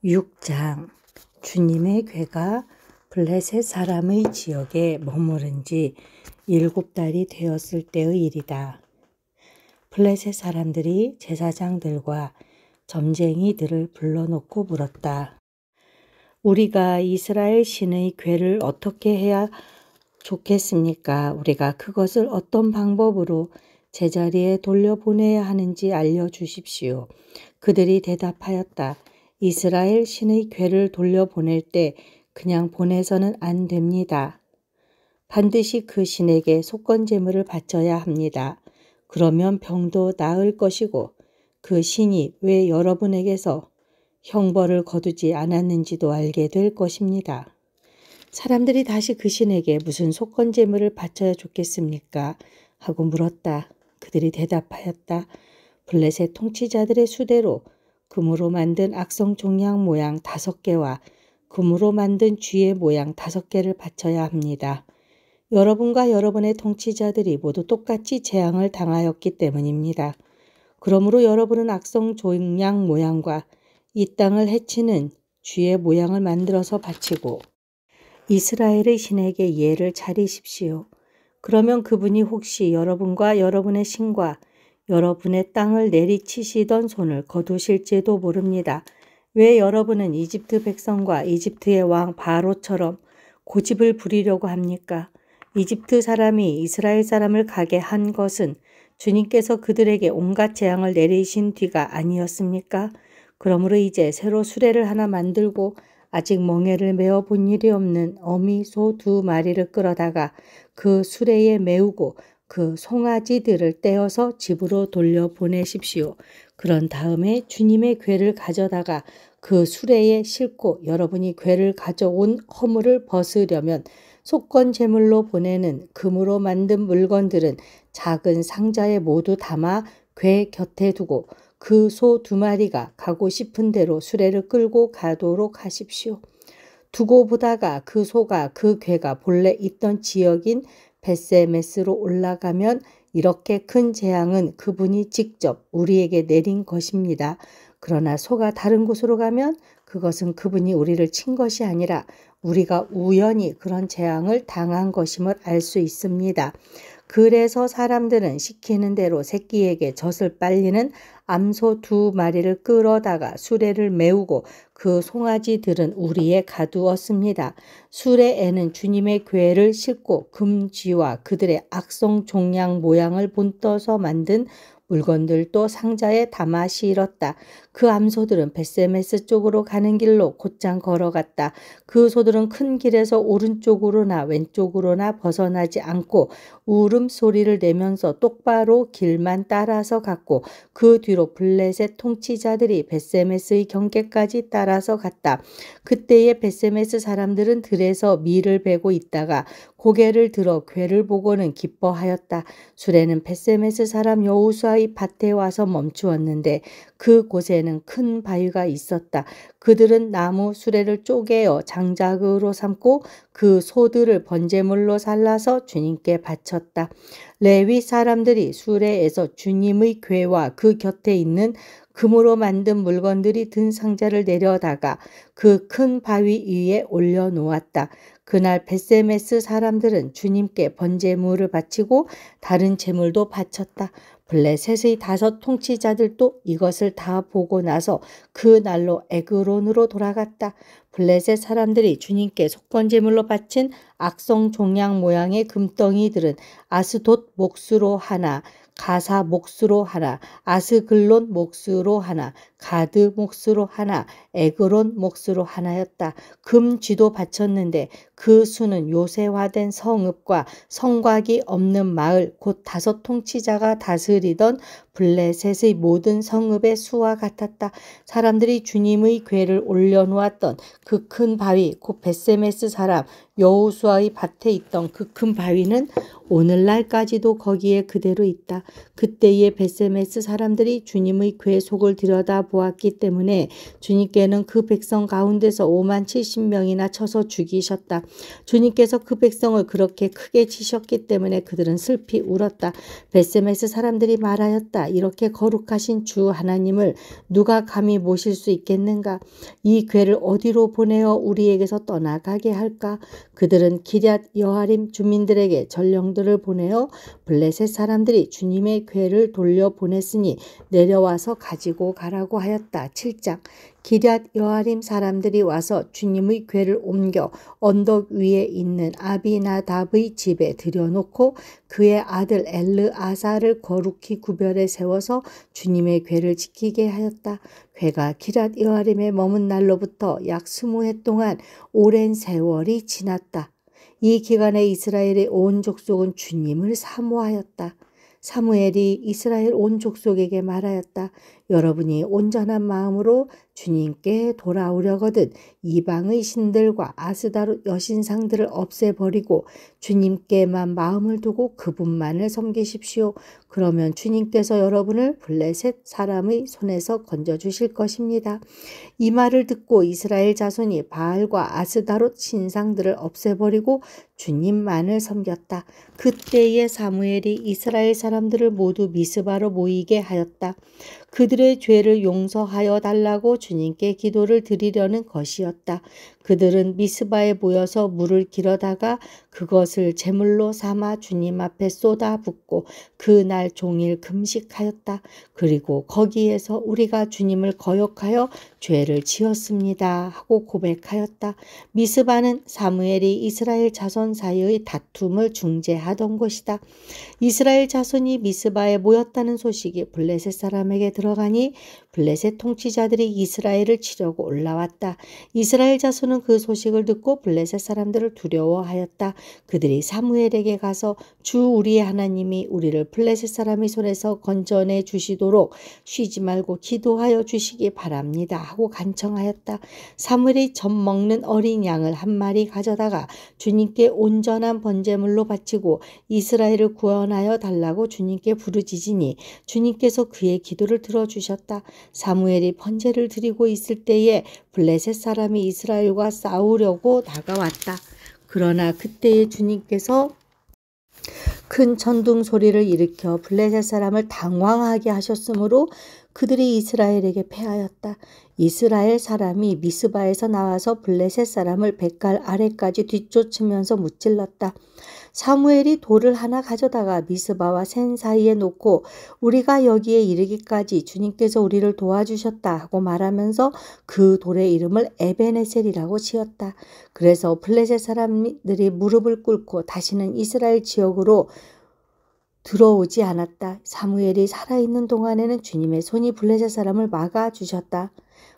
6장 주님의 궤가 블레셋 사람의 지역에 머무른 지 7달이 되었을 때의 일이다. 블레셋 사람들이 제사장들과 점쟁이들을 불러놓고 물었다. 우리가 이스라엘 신의 궤를 어떻게 해야 좋겠습니까? 우리가 그것을 어떤 방법으로 제자리에 돌려보내야 하는지 알려주십시오. 그들이 대답하였다. 이스라엘 신의 궤를 돌려보낼 때 그냥 보내서는 안 됩니다. 반드시 그 신에게 속건제물을 바쳐야 합니다. 그러면 병도 나을 것이고 그 신이 왜 여러분에게서 형벌을 거두지 않았는지도 알게 될 것입니다. 사람들이 다시 그 신에게 무슨 속건제물을 바쳐야 좋겠습니까? 하고 물었다. 그들이 대답하였다. 블레셋 통치자들의 수대로 금으로 만든 악성 종양 모양 5개와 금으로 만든 쥐의 모양 5개를 바쳐야 합니다. 여러분과 여러분의 통치자들이 모두 똑같이 재앙을 당하였기 때문입니다. 그러므로 여러분은 악성 종양 모양과 이 땅을 해치는 쥐의 모양을 만들어서 바치고 이스라엘의 신에게 예를 차리십시오. 그러면 그분이 혹시 여러분과 여러분의 신과 여러분의 땅을 내리치시던 손을 거두실지도 모릅니다. 왜 여러분은 이집트 백성과 이집트의 왕 바로처럼 고집을 부리려고 합니까? 이집트 사람이 이스라엘 사람을 가게 한 것은 주님께서 그들에게 온갖 재앙을 내리신 뒤가 아니었습니까? 그러므로 이제 새로 수레를 하나 만들고 아직 멍에를 메어 본 일이 없는 어미 소 2마리를 끌어다가 그 수레에 메우고 그 송아지들을 떼어서 집으로 돌려보내십시오. 그런 다음에 주님의 궤를 가져다가 그 수레에 싣고 여러분이 궤를 가져온 허물을 벗으려면 속건 제물로 보내는 금으로 만든 물건들은 작은 상자에 모두 담아 궤 곁에 두고 그 소 2마리가 가고 싶은 대로 수레를 끌고 가도록 하십시오. 두고 보다가 그 소가 그 궤가 본래 있던 지역인 벳세메스로 올라가면 이렇게 큰 재앙은 그분이 직접 우리에게 내린 것입니다. 그러나 소가 다른 곳으로 가면 그것은 그분이 우리를 친 것이 아니라 우리가 우연히 그런 재앙을 당한 것임을 알 수 있습니다. 그래서 사람들은 시키는 대로 새끼에게 젖을 빨리는 암소 2마리를 끌어다가 수레를 메우고 그 송아지들은 우리에 가두었습니다. 수레에는 주님의 궤를 싣고 금쥐와 그들의 악성 종양 모양을 본떠서 만든 물건들도 상자에 담아 실었다. 그 암소들은 벳세메스 쪽으로 가는 길로 곧장 걸어갔다. 그 소들은 큰 길에서 오른쪽으로나 왼쪽으로나 벗어나지 않고 울음소리를 내면서 똑바로 길만 따라서 갔고 그 뒤로 블레셋 통치자들이 벳세메스의 경계까지 따라서 갔다. 그때의 벳세메스 사람들은 들에서 밀을 베고 있다가 고개를 들어 궤를 보고는 기뻐하였다. 수레는 벳세메스 사람 여호수아의 밭에 와서 멈추었는데 그곳에는 큰 바위가 있었다. 그들은 나무 수레를 쪼개어 장작으로 삼고 그 소들을 번제물로 살라서 주님께 바쳤다. 레위 사람들이 수레에서 주님의 궤와 그 곁에 있는 금으로 만든 물건들이 든 상자를 내려다가 그 큰 바위 위에 올려놓았다. 그날 벳세메스 사람들은 주님께 번제물을 바치고 다른 제물도 바쳤다. 블레셋의 5 통치자들도 이것을 다 보고 나서 그 날로 에그론으로 돌아갔다. 블레셋 사람들이 주님께 속건제물로 바친 악성 종양 모양의 금덩이들은 아스돗 몫으로 하나, 가사 몫으로 하나, 아스글론 몫으로 하나, 가드 몫으로 하나, 에그론 몫으로 하나였다. 금쥐도 바쳤는데 그 수는 요새화된 성읍과 성곽이 없는 마을 곧 5 통치자가 다스리던 블레셋의 모든 성읍의 수와 같았다. 사람들이 주님의 궤를 올려놓았던 그 큰 바위 곧 벳세메스 사람 여호수아의 밭에 있던 그 큰 바위는 오늘날까지도 거기에 그대로 있다. 그때의 벳세메스 사람들이 주님의 궤 속을 들여다보고 보았기 때문에 주님께는 그 백성 가운데서 50,070명이나 쳐서 죽이셨다. 주님께서 그 백성을 그렇게 크게 치셨기 때문에 그들은 슬피 울었다. 벳세메스 사람들이 말하였다. 이렇게 거룩하신 주 하나님을 누가 감히 모실 수 있겠는가? 이 괴를 어디로 보내어 우리에게서 떠나가게 할까? 그들은 기럇 여아림 주민들에게 전령들을 보내어 블레셋 사람들이 주님의 괴를 돌려보냈으니 내려와서 가지고 가라고 하였다. 7장. 기럇 여아림 사람들이 와서 주님의 괴를 옮겨 언덕 위에 있는 아비나답의 집에 들여놓고 그의 아들 엘르아사를 거룩히 구별해 세워서 주님의 괴를 지키게 하였다. 괴가 기럇 여아림에 머문 날로부터 약 20해 동안 오랜 세월이 지났다. 이 기간에 이스라엘의 온 족속은 주님을 사모하였다. 사무엘이 이스라엘 온 족속에게 말하였다. 여러분이 온전한 마음으로 주님께 돌아오려거든 이방의 신들과 아스다롯 여신상들을 없애버리고 주님께만 마음을 두고 그분만을 섬기십시오. 그러면 주님께서 여러분을 블레셋 사람의 손에서 건져주실 것입니다. 이 말을 듣고 이스라엘 자손이 바알과 아스다롯 신상들을 없애버리고 주님만을 섬겼다. 그때에 사무엘이 이스라엘 사람들을 모두 미스바로 모이게 하였다. 그들의 죄를 용서하여 달라고 주님께 기도를 드리려는 것이었다. 그들은 미스바에 모여서 물을 길어다가 그것을 제물로 삼아 주님 앞에 쏟아붓고 그날 종일 금식하였다. 그리고 거기에서 우리가 주님을 거역하여 죄를 지었습니다 하고 고백하였다. 미스바는 사무엘이 이스라엘 자손 사이의 다툼을 중재하던 곳이다. 이스라엘 자손이 미스바에 모였다는 소식이 블레셋 사람에게 들어가니 블레셋 통치자들이 이스라엘을 치려고 올라왔다. 이스라엘 자손은 그 소식을 듣고 블레셋 사람들을 두려워하였다. 그들이 사무엘에게 가서 주 우리의 하나님이 우리를 블레셋 사람의 손에서 건져내 주시도록 쉬지 말고 기도하여 주시기 바랍니다 하고 간청하였다. 사무엘이 젖 먹는 어린 양을 한 마리 가져다가 주님께 온전한 번제물로 바치고 이스라엘을 구원하여 달라고 주님께 부르짖으니 주님께서 그의 기도를 들어주셨다. 사무엘이 번제를 드리고 있을 때에 블레셋 사람이 이스라엘과 싸우려고 다가왔다. 그러나 그때에 주님께서 큰 천둥 소리를 일으켜 블레셋 사람을 당황하게 하셨으므로 그들이 이스라엘에게 패하였다. 이스라엘 사람이 미스바에서 나와서 블레셋 사람을 뱃갈 아래까지 뒤쫓으면서 무찔렀다. 사무엘이 돌을 하나 가져다가 미스바와 센 사이에 놓고 우리가 여기에 이르기까지 주님께서 우리를 도와주셨다 하고 말하면서 그 돌의 이름을 에베네셀이라고 지었다. 그래서 블레셋 사람들이 무릎을 꿇고 다시는 이스라엘 지역으로 들어오지 않았다. 사무엘이 살아있는 동안에는 주님의 손이 블레셋 사람을 막아주셨다.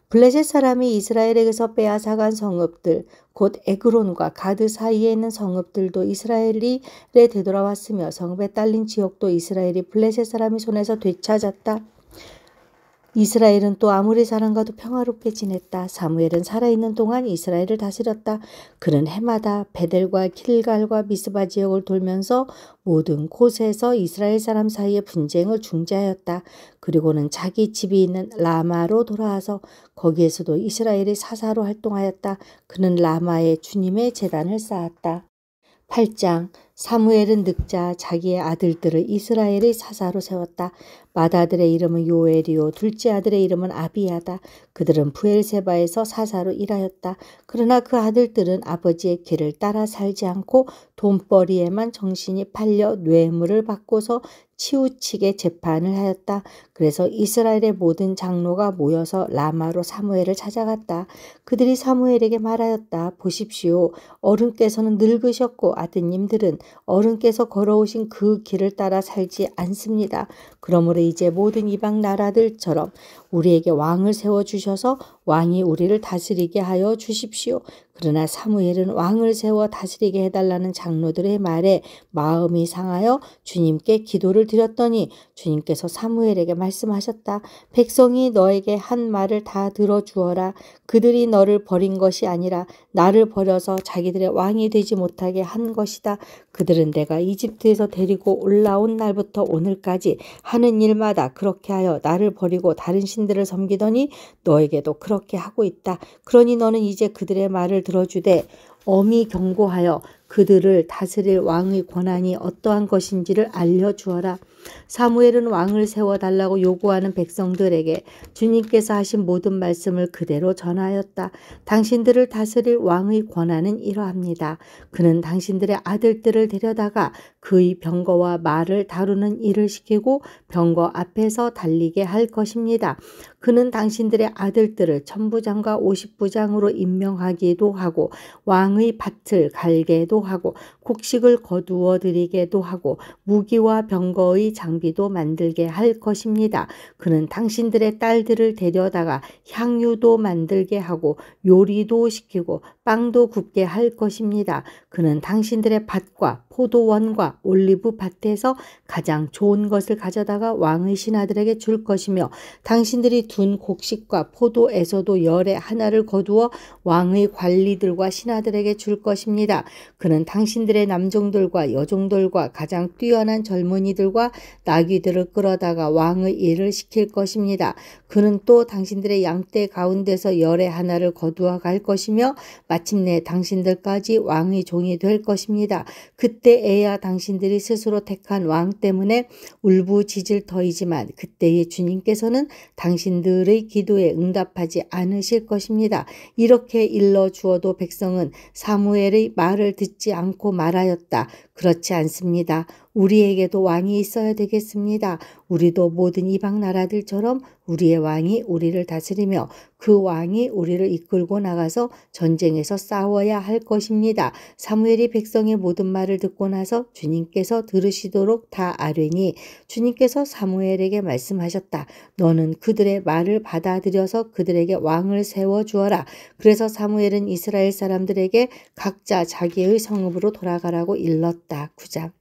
블레셋 사람이 이스라엘에게서 빼앗아간 성읍들 곧 에그론과 가드 사이에 있는 성읍들도 이스라엘에 되돌아왔으며 성읍에 딸린 지역도 이스라엘이 블레셋 사람의 손에서 되찾았다. 이스라엘은 또 아모리 사람과도 평화롭게 지냈다. 사무엘은 살아있는 동안 이스라엘을 다스렸다. 그는 해마다 베델과 길갈과 미스바 지역을 돌면서 모든 곳에서 이스라엘 사람 사이의 분쟁을 중재하였다. 그리고는 자기 집이 있는 라마로 돌아와서 거기에서도 이스라엘이 사사로 활동하였다. 그는 라마에 주님의 제단을 쌓았다. 8장. 사무엘은 늙자 자기의 아들들을 이스라엘의 사사로 세웠다. 맏아들의 이름은 요엘이요 둘째 아들의 이름은 아비야다. 그들은 부엘세바에서 사사로 일하였다. 그러나 그 아들들은 아버지의 길을 따라 살지 않고 돈벌이에만 정신이 팔려 뇌물을 받고서 치우치게 재판을 하였다. 그래서 이스라엘의 모든 장로가 모여서 라마로 사무엘을 찾아갔다. 그들이 사무엘에게 말하였다. 보십시오. 어른께서는 늙으셨고 아드님들은 어른께서 걸어오신 그 길을 따라 살지 않습니다. 그러므로 이제 모든 이방 나라들처럼 우리에게 왕을 세워주셔서 왕이 우리를 다스리게 하여 주십시오. 그러나 사무엘은 왕을 세워 다스리게 해달라는 장로들의 말에 마음이 상하여 주님께 기도를 드렸더니 주님께서 사무엘에게 말씀하셨다. 백성이 너에게 한 말을 다 들어주어라. 그들이 너를 버린 것이 아니라 나를 버려서 자기들의 왕이 되지 못하게 한 것이다. 그들은 내가 이집트에서 데리고 올라온 날부터 오늘까지 하는 일마다 그렇게 하여 나를 버리고 다른 신들을 섬기더니 너에게도 그렇게 하고 있다. 그러니 너는 이제 그들의 말을 들어주되 엄히 경고하여 그들을 다스릴 왕의 권한이 어떠한 것인지를 알려주어라. 사무엘은 왕을 세워달라고 요구하는 백성들에게 주님께서 하신 모든 말씀을 그대로 전하였다. 당신들을 다스릴 왕의 권한은 이러합니다. 그는 당신들의 아들들을 데려다가 그의 병거와 말을 다루는 일을 시키고 병거 앞에서 달리게 할 것입니다. 그는 당신들의 아들들을 천부장과 50부장으로 임명하기도 하고 왕의 밭을 갈게도 하고 곡식을 거두어 드리게도 하고 무기와 병거의 장비도 만들게 할 것입니다. 그는 당신들의 딸들을 데려다가 향유도 만들게 하고 요리도 시키고 빵도 굽게 할 것입니다. 그는 당신들의 밭과 포도원과 올리브 밭에서 가장 좋은 것을 가져다가 왕의 신하들에게 줄 것이며 당신들이 둔 곡식과 포도에서도 열의 하나를 거두어 왕의 관리들과 신하들에게 줄 것입니다. 그는 당신들의 남종들과 여종들과 가장 뛰어난 젊은이들과 나귀들을 끌어다가 왕의 일을 시킬 것입니다. 그는 또 당신들의 양떼 가운데서 열의 하나를 거두어 갈 것이며 마침내 당신들까지 왕의 종이 될 것입니다. 그때에야 당신들이 스스로 택한 왕 때문에 울부짖을 터이지만 그때의 주님께서는 당신들의 기도에 응답하지 않으실 것입니다. 이렇게 일러주어도 백성은 사무엘의 말을 듣지 않고 말하였다. 그렇지 않습니다. 우리에게도 왕이 있어야 되겠습니다. 우리도 모든 이방 나라들처럼 우리의 왕이 우리를 다스리며 그 왕이 우리를 이끌고 나가서 전쟁에서 싸워야 할 것입니다. 사무엘이 백성의 모든 말을 듣고 나서 주님께서 들으시도록 다 아뢰니 주님께서 사무엘에게 말씀하셨다. 너는 그들의 말을 받아들여서 그들에게 왕을 세워주어라. 그래서 사무엘은 이스라엘 사람들에게 각자 자기의 성읍으로 돌아가라고 일렀다. 9장.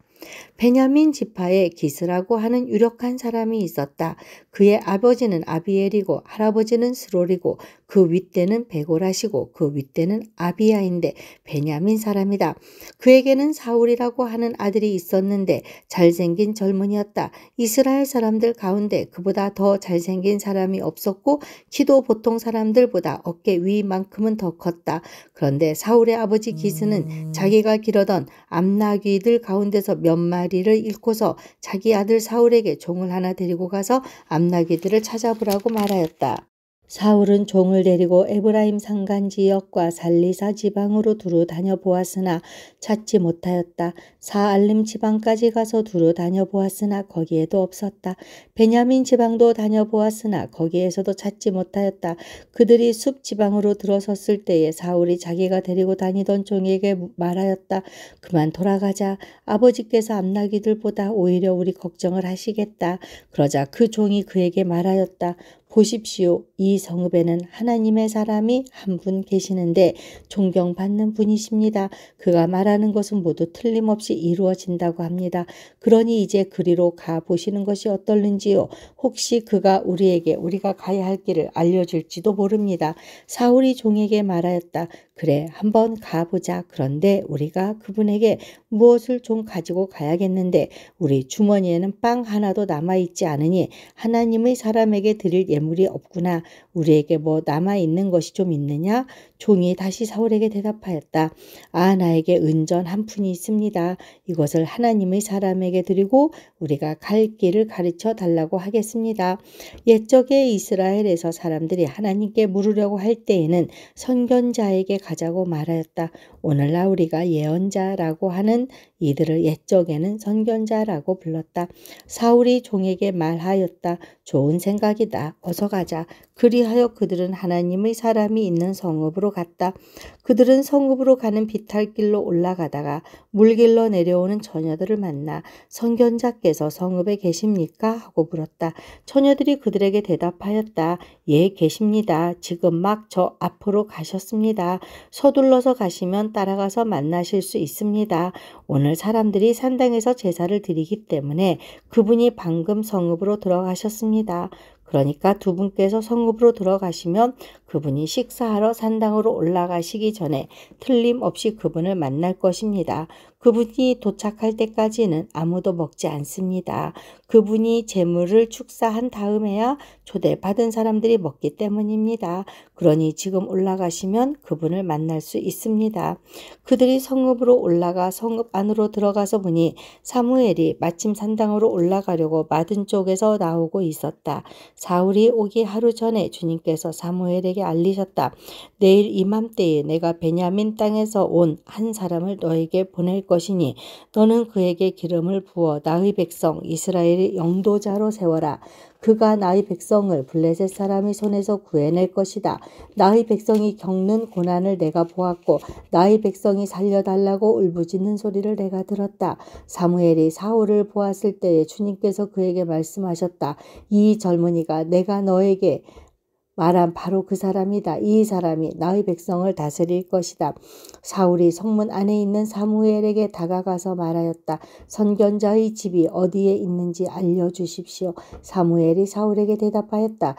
베냐민 지파에 기스라고 하는 유력한 사람이 있었다. 그의 아버지는 아비엘이고 할아버지는 스롤이고 그 윗대는 베고라시고 그 윗대는 아비야인데 베냐민 사람이다. 그에게는 사울이라고 하는 아들이 있었는데 잘생긴 젊은이였다. 이스라엘 사람들 가운데 그보다 더 잘생긴 사람이 없었고 키도 보통 사람들보다 어깨 위만큼은 더 컸다. 그런데 사울의 아버지 기스는 자기가 기르던 암나귀들 가운데서 몇 마리를 잃고서 자기 아들 사울에게 종을 하나 데리고 가서 암나귀들을 찾아보라고 말하였다. 사울은 종을 데리고 에브라임 산간 지역과 살리사 지방으로 두루 다녀보았으나 찾지 못하였다. 사알림 지방까지 가서 두루 다녀보았으나 거기에도 없었다. 베냐민 지방도 다녀보았으나 거기에서도 찾지 못하였다. 그들이 숲 지방으로 들어섰을 때에 사울이 자기가 데리고 다니던 종에게 말하였다. 그만 돌아가자. 아버지께서 암나귀들보다 오히려 우리 걱정을 하시겠다. 그러자 그 종이 그에게 말하였다. 보십시오. 이 성읍에는 하나님의 사람이 한 분 계시는데 존경받는 분이십니다. 그가 말하는 것은 모두 틀림없이 이루어진다고 합니다. 그러니 이제 그리로 가보시는 것이 어떨는지요. 혹시 그가 우리에게 우리가 가야 할 길을 알려줄지도 모릅니다. 사울이 종에게 말하였다. 그래, 한번 가보자. 그런데 우리가 그분에게 무엇을 좀 가지고 가야겠는데 우리 주머니에는 빵 하나도 남아있지 않으니 하나님의 사람에게 드릴 예물이 없구나. 우리에게 뭐 남아있는 것이 좀 있느냐? 종이 다시 사울에게 대답하였다. 아, 나에게 은전 한 푼이 있습니다. 이것을 하나님의 사람에게 드리고 우리가 갈 길을 가르쳐 달라고 하겠습니다. 옛적에 이스라엘에서 사람들이 하나님께 물으려고 할 때에는 선견자에게 가자고 말하였다. 오늘날 우리가 예언자라고 하는 이들을 옛적에는 선견자라고 불렀다. 사울이 종에게 말하였다. 좋은 생각이다. 어서 가자. 그리하여 그들은 하나님의 사람이 있는 성읍으로 갔다. 그들은 성읍으로 가는 비탈길로 올라가다가 물길로 내려오는 처녀들을 만나 선견자께서 성읍에 계십니까? 하고 물었다. 처녀들이 그들에게 대답하였다. 예, 계십니다. 지금 막 저 앞으로 가셨습니다. 서둘러서 가시면 따라가서 만나실 수 있습니다. 오늘 사람들이 산당에서 제사를 드리기 때문에 그분이 방금 성읍으로 들어가셨습니다. 그러니까 두 분께서 성읍으로 들어가시면 그분이 식사하러 산당으로 올라가시기 전에 틀림없이 그분을 만날 것입니다. 그분이 도착할 때까지는 아무도 먹지 않습니다. 그분이 제물을 축사한 다음에야 초대받은 사람들이 먹기 때문입니다. 그러니 지금 올라가시면 그분을 만날 수 있습니다. 그들이 성읍으로 올라가 성읍 안으로 들어가서 보니 사무엘이 마침 산당으로 올라가려고 맞은 쪽에서 나오고 있었다. 사울이 오기 하루 전에 주님께서 사무엘에게 알리셨다. 내일 이맘때에 내가 베냐민 땅에서 온 한 사람을 너에게 보낼 것이니 너는 그에게 기름을 부어 나의 백성 이스라엘의 영도자로 세워라. 그가 나의 백성을 블레셋 사람의 손에서 구해낼 것이다. 나의 백성이 겪는 고난을 내가 보았고 나의 백성이 살려달라고 울부짖는 소리를 내가 들었다. 사무엘이 사울을 보았을 때에 주님께서 그에게 말씀하셨다. 이 젊은이가 내가 너에게 말한 바로 그 사람이다. 이 사람이 나의 백성을 다스릴 것이다. 사울이 성문 안에 있는 사무엘에게 다가가서 말하였다. 선견자의 집이 어디에 있는지 알려주십시오. 사무엘이 사울에게 대답하였다.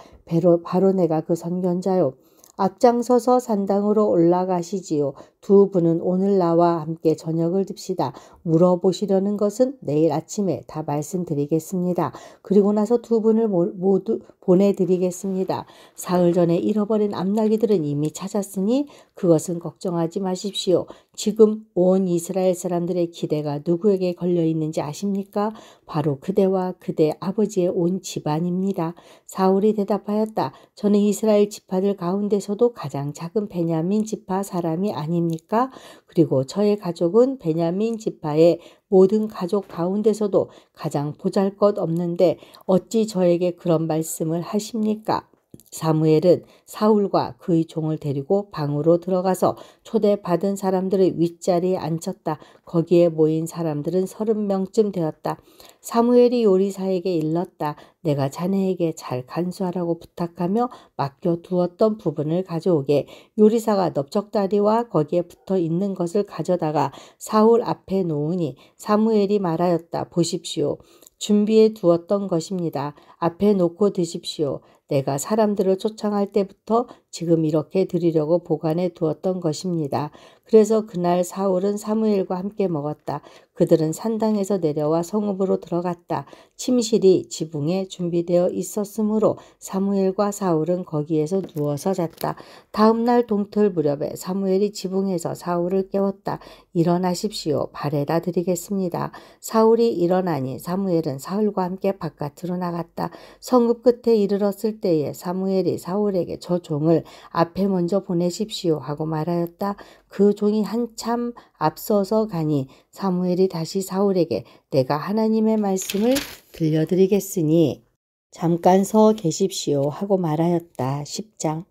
바로 내가 그 선견자요. 앞장서서 산당으로 올라가시지요. 두 분은 오늘 나와 함께 저녁을 듭시다. 물어보시려는 것은 내일 아침에 다 말씀드리겠습니다. 그리고 나서 두 분을 모두 보내드리겠습니다. 사흘 전에 잃어버린 암나귀들은 이미 찾았으니 그것은 걱정하지 마십시오. 지금 온 이스라엘 사람들의 기대가 누구에게 걸려 있는지 아십니까? 바로 그대와 그대 아버지의 온 집안입니다. 사울이 대답하였다. 저는 이스라엘 지파들 가운데서도 가장 작은 베냐민 지파 사람이 아닙니까? 그리고 저의 가족은 베냐민 지파의 모든 가족 가운데서도 가장 보잘것없는데 어찌 저에게 그런 말씀을 하십니까? 사무엘은 사울과 그의 종을 데리고 방으로 들어가서 초대받은 사람들의 윗자리에 앉혔다. 거기에 모인 사람들은 30명쯤 되었다. 사무엘이 요리사에게 일렀다. 내가 자네에게 잘 간수하라고 부탁하며 맡겨두었던 부분을 가져오게. 요리사가 넓적다리와 거기에 붙어 있는 것을 가져다가 사울 앞에 놓으니 사무엘이 말하였다. 보십시오. 준비해 두었던 것입니다. 앞에 놓고 드십시오. 내가 사람들을 초청할 때부터 지금 이렇게 드리려고 보관해 두었던 것입니다. 그래서 그날 사울은 사무엘과 함께 먹었다. 그들은 산당에서 내려와 성읍으로 들어갔다. 침실이 지붕에 준비되어 있었으므로 사무엘과 사울은 거기에서 누워서 잤다. 다음 날 동틀 무렵에 사무엘이 지붕에서 사울을 깨웠다. 일어나십시오. 발에다 드리겠습니다. 사울이 일어나니 사무엘은 사울과 함께 바깥으로 나갔다. 성읍 끝에 이르렀을 때에 사무엘이 사울에게 저 종을 앞에 먼저 보내십시오 하고 말하였다. 그 종이 한참 앞서서 가니 사무엘이 다시 사울에게 내가 하나님의 말씀을 들려드리겠으니 잠깐 서 계십시오 하고 말하였다. 10장.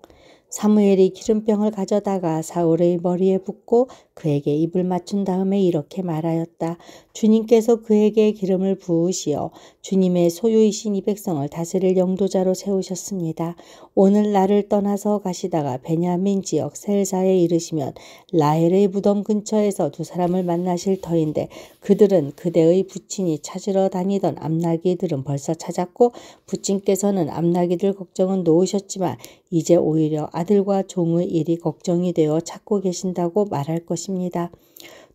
사무엘이 기름병을 가져다가 사울의 머리에 붓고 그에게 입을 맞춘 다음에 이렇게 말하였다. 주님께서 그에게 기름을 부으시어 주님의 소유이신 이 백성을 다스릴 영도자로 세우셨습니다. 오늘 나를 떠나서 가시다가 베냐민 지역 셀사에 이르시면 라헬의 무덤 근처에서 두 사람을 만나실 터인데 그들은 그대의 부친이 찾으러 다니던 암나귀들은 벌써 찾았고 부친께서는 암나귀들 걱정은 놓으셨지만 이제 오히려 아들과 종의 일이 걱정이 되어 찾고 계신다고 말할 것입니다.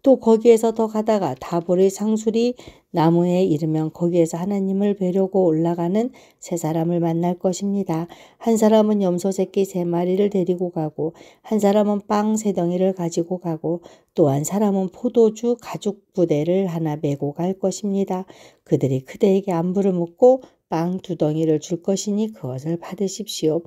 또 거기에서 더 가다가 다볼의 상수리 나무에 이르면 거기에서 하나님을 뵈려고 올라가는 세 사람을 만날 것입니다. 한 사람은 염소 새끼 3마리를 데리고 가고 한 사람은 빵 3덩이를 가지고 가고 또 한 사람은 포도주 가죽 부대를 하나 메고 갈 것입니다. 그들이 그대에게 안부를 묻고 빵 2덩이를 줄 것이니 그것을 받으십시오.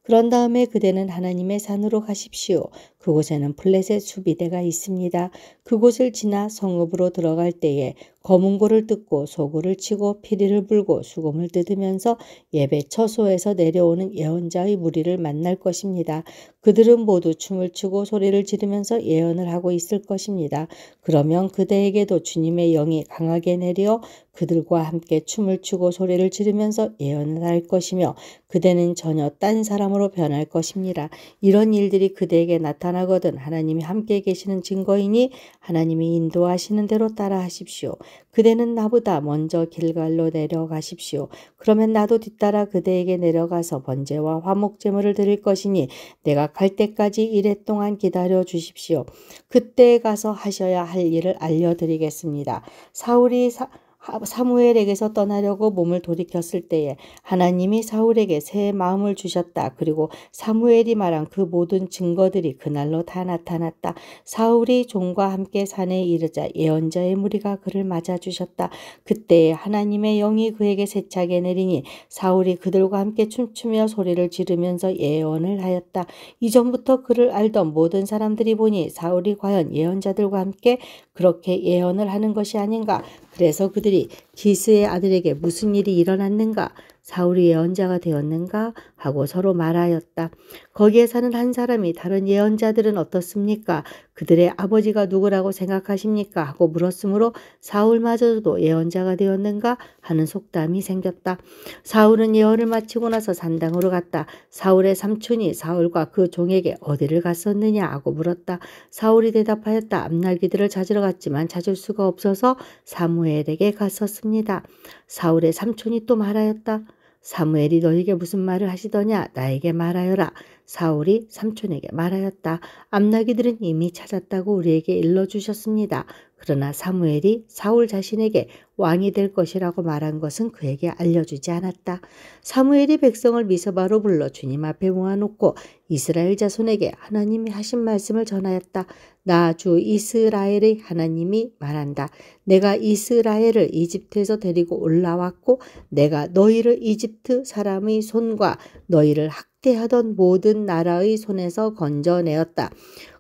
그런 다음에 그대는 하나님의 산으로 가십시오. 그곳에는 블레셋 수비대가 있습니다. 그곳을 지나 성읍으로 들어갈 때에 검은고를 뜯고 소굴을 치고 피리를 불고 수금을 뜯으면서 예배 처소에서 내려오는 예언자의 무리를 만날 것입니다. 그들은 모두 춤을 추고 소리를 지르면서 예언을 하고 있을 것입니다. 그러면 그대에게도 주님의 영이 강하게 내려 그들과 함께 춤을 추고 소리를 지르면서 예언을 할 것이며 그대는 전혀 딴 사람으로 변할 것입니다. 이런 일들이 그대에게 나타나거든 하나님이 함께 계시는 증거이니 하나님이 인도하시는 대로 따라하십시오. 그대는 나보다 먼저 길갈로 내려가십시오. 그러면 나도 뒤따라 그대에게 내려가서 번제와 화목제물을 드릴 것이니 내가 갈 때까지 이랫동안 기다려 주십시오. 그때 가서 하셔야 할 일을 알려드리겠습니다. 사울이 사무엘에게서 떠나려고 몸을 돌이켰을 때에 하나님이 사울에게 새 마음을 주셨다. 그리고 사무엘이 말한 그 모든 증거들이 그날로 다 나타났다. 사울이 종과 함께 산에 이르자 예언자의 무리가 그를 맞아주셨다. 그때에 하나님의 영이 그에게 세차게 내리니 사울이 그들과 함께 춤추며 소리를 지르면서 예언을 하였다. 이전부터 그를 알던 모든 사람들이 보니 사울이 과연 예언자들과 함께 그렇게 예언을 하는 것이 아닌가. 그래서 그들이 기스의 아들에게 무슨 일이 일어났는가? 사울이 예언자가 되었는가? 하고 서로 말하였다. 거기에 사는 한 사람이 다른 예언자들은 어떻습니까? 그들의 아버지가 누구라고 생각하십니까? 하고 물었으므로 사울마저도 예언자가 되었는가? 하는 속담이 생겼다. 사울은 예언을 마치고 나서 산당으로 갔다. 사울의 삼촌이 사울과 그 종에게 어디를 갔었느냐? 하고 물었다. 사울이 대답하였다. 암날기들을 찾으러 갔지만 찾을 수가 없어서 사무엘에게 갔었습니다. 사울의 삼촌이 또 말하였다. 사무엘이 너에게 무슨 말을 하시더냐? 나에게 말하여라. 사울이 삼촌에게 말하였다. 암나기들은 이미 찾았다고 우리에게 일러주셨습니다. 그러나 사무엘이 사울 자신에게 왕이 될 것이라고 말한 것은 그에게 알려주지 않았다. 사무엘이 백성을 미스바로 불러 주님 앞에 모아놓고 이스라엘 자손에게 하나님이 하신 말씀을 전하였다. 나 주 이스라엘의 하나님이 말한다. 내가 이스라엘을 이집트에서 데리고 올라왔고 내가 너희를 이집트 사람의 손과 너희를 학대하던 모든 나라의 손에서 건져내었다.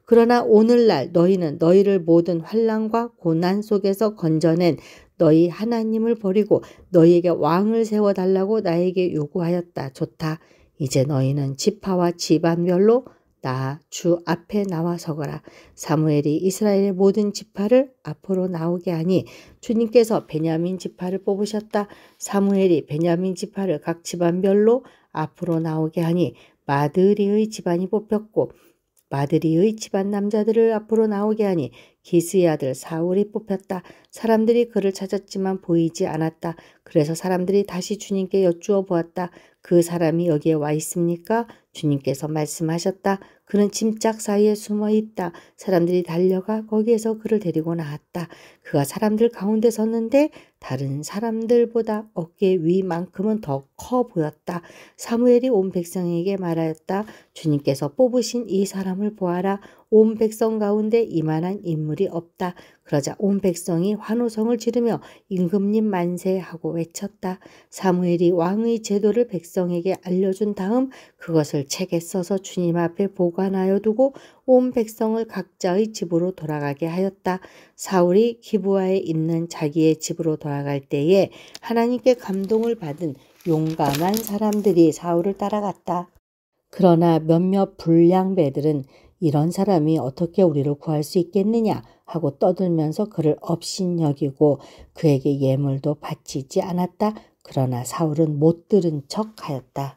그러나 오늘날 너희는 너희를 모든 환난과 고난 속에서 건져낸 너희 하나님을 버리고 너희에게 왕을 세워달라고 나에게 요구하였다. 좋다. 이제 너희는 지파와 집안별로 나 주 앞에 나와 서거라. 사무엘이 이스라엘의 모든 지파를 앞으로 나오게 하니 주님께서 베냐민 지파를 뽑으셨다. 사무엘이 베냐민 지파를 각 집안별로 앞으로 나오게 하니 마드리의 집안이 뽑혔고 마드리의 집안 남자들을 앞으로 나오게 하니 기스의 아들 사울이 뽑혔다. 사람들이 그를 찾았지만 보이지 않았다. 그래서 사람들이 다시 주님께 여쭈어 보았다. 그 사람이 여기에 와 있습니까? 주님께서 말씀하셨다. 그는 짐짝 사이에 숨어 있다. 사람들이 달려가 거기에서 그를 데리고 나왔다. 그가 사람들 가운데 섰는데 다른 사람들보다 어깨 위만큼은 더 커 보였다. 사무엘이 온 백성에게 말하였다. 주님께서 뽑으신 이 사람을 보아라. 온 백성 가운데 이만한 인물이 없다. 그러자 온 백성이 환호성을 지르며 임금님 만세 하고 외쳤다. 사무엘이 왕의 제도를 백성에게 알려준 다음 그것을 책에 써서 주님 앞에 보관하여 두고 온 백성을 각자의 집으로 돌아가게 하였다. 사울이 기브아에 있는 자기의 집으로 돌아갈 때에 하나님께 감동을 받은 용감한 사람들이 사울을 따라갔다. 그러나 몇몇 불량배들은 이런 사람이 어떻게 우리를 구할 수 있겠느냐 하고 떠들면서 그를 업신여기고 그에게 예물도 바치지 않았다. 그러나 사울은 못 들은 척하였다.